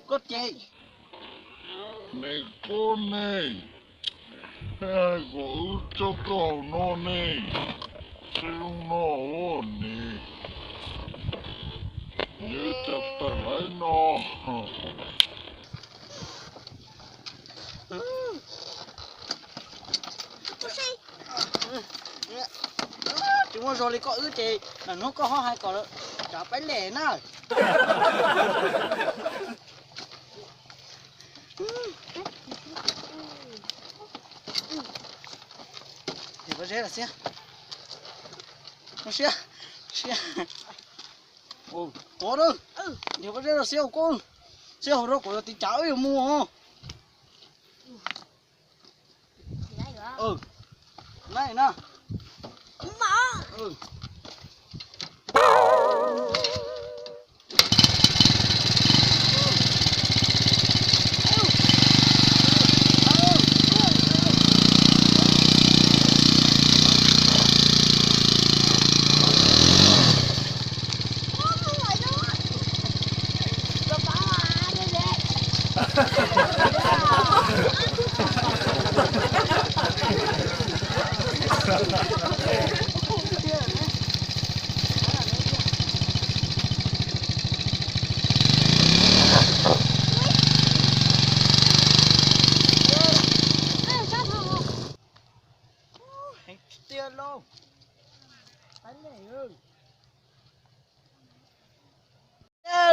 Có gì? Này con này, hai gỗ cho cậu nó này, xem nó ổn nè, nhớ chặt tay lấy nó. Chúng nó rồi có ư chị, là nó có hai cỏ cả bánh lẻ nào. Thì có dễ là xe. Nó xe. Xe. Ồ, có đâu. Thì có dễ là xe của con. Xe hồi đó của tí cháu ấy mua hả? Này nè. Ừ. Tiền luôn. Bánh này ư.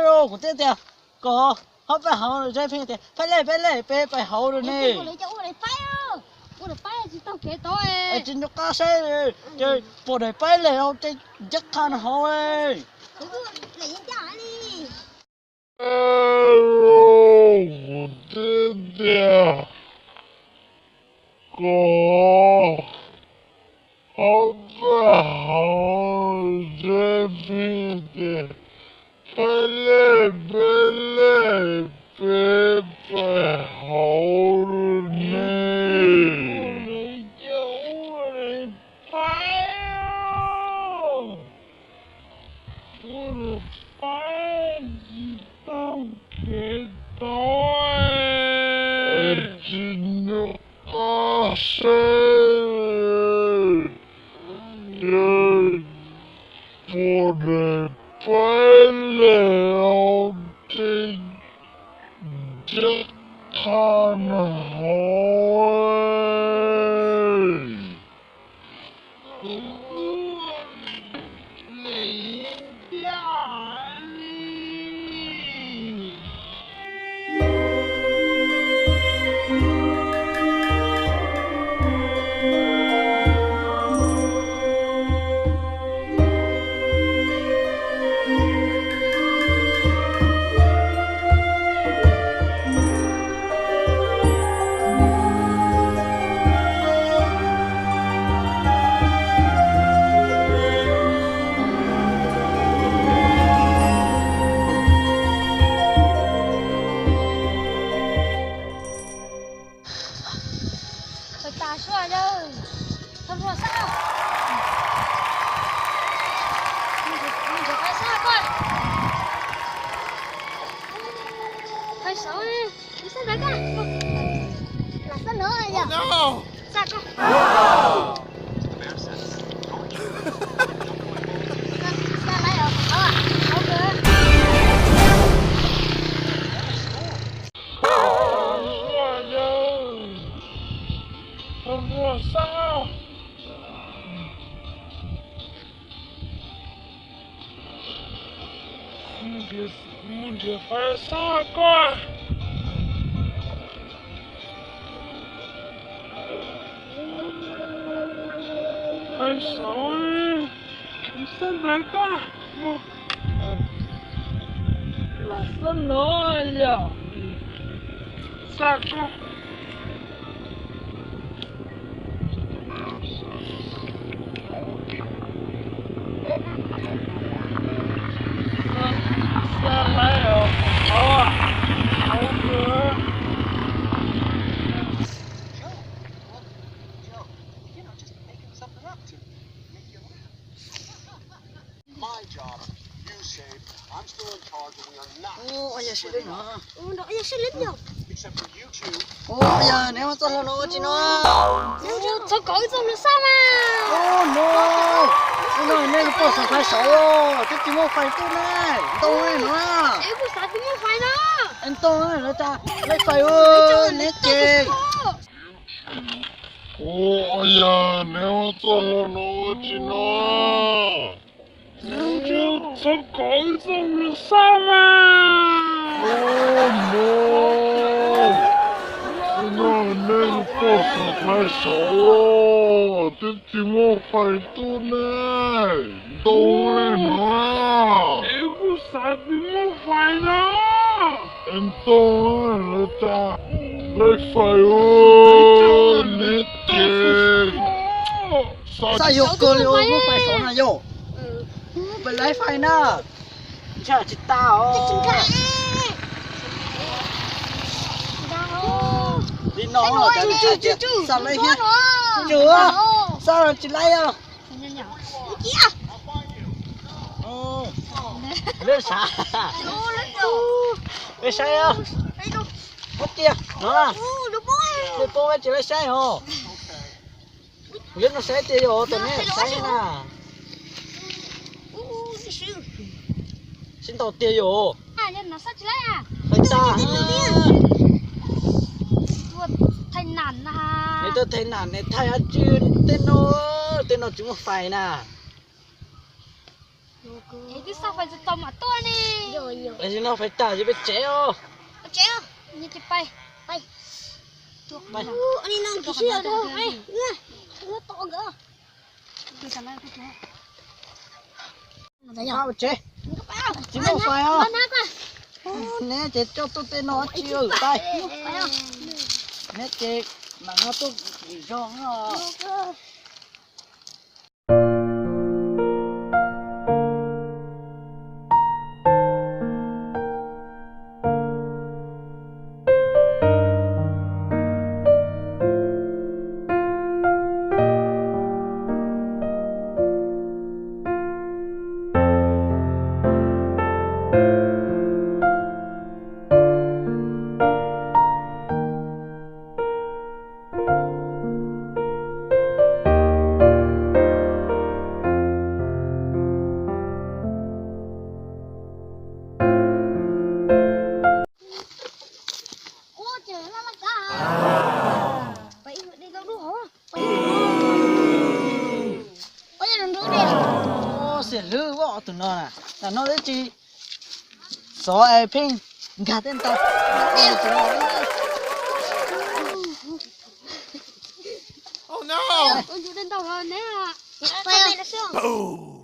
Rồi của tiền tiền. Có họ phải hậu rồi chơi phim tiền. Phải lấy phải hậu rồi nè. Lấy cho lấy phải ơ. Ủa lấy phải thì tao kể tôi. Ở trên nó cá xe rồi. Chơi bộ này phải lấy không chơi chắc khăn hậu ấy. Lấy cho đi. Của tên tiền, có họ phải hậu chơi phim tiền. Phải lấy phải hậu rồi nè. Cái tôi chỉ nó có sai rồi bộ này phải leo thì chắc khăn hỏi. Ta xóa đâu. Không có sao. Mình phải sao con. Phải xấu đi. Đi sao đấy con. Là sao nữa rồi nhỉ? No! Sao con? Sao lại ở? Ok. Không sao? Mình phải sao con? Phải sao đi? Sao đấy con? Là sao nữa nhỉ? Sao con? xí đấy nữa. Đó giờ sẽ lên nhiều. Ôi giờ nếu mà cho nó chị nó. Sao có cái dòng nó sao mà? Oh no. Nó nên có sự phải xấu rồi. Cái chỉ một phải tu này. Tôi nữa. Em cũng sao cũng phải nó. Anh tôi nó ta lấy phải ơi nét chê. Ôi nếu cho nó chỉ nó nếu cho có xong là sao mà nó nên có sự phải xấu chứ chỉ một phải tu này đâu lên nó em cũng sao thì một phải nó em tôi là ta lấy phải ơi nét chê Sao yêu cơ liêu không phải số nào yêu. Bên lấy phải nè. Chả chỉ tao. Đi nó rồi cho đi chơi chứ. Sao lấy hết? Chưa. Sao rồi chị lấy à? Lên xả. Lên xe à? Mất kia. Nó à? Đi cô với chị lấy xe hả? Lên nó xe thì rồi tụi này xe nè. Xin tao tiền rồi. Nó sao chỉ lấy à? Phải ta. Thành nản à? Này tôi thấy nản này thay chứ tên nó chúng phải nè. Thế thì sao phải tao mà tôi nè? Đấy chứ nó phải ta chứ biết chế không? Chế không? Như thế bay. Bay. Bay. Anh đi nâng cái xe đâu? Bay. Nó to gỡ. Tôi trả lại tôi Sao mà chế? Chứ không phải không? Nè chế cho tôi tên nó chịu tay. Nè chế mà nó tôi bị rong rồi. Sẽ lư quá tụi nó nè, là nó đấy chi, số ai pin, gạt tên tao, Oh no! Tôi lên tàu rồi nè. Phải không?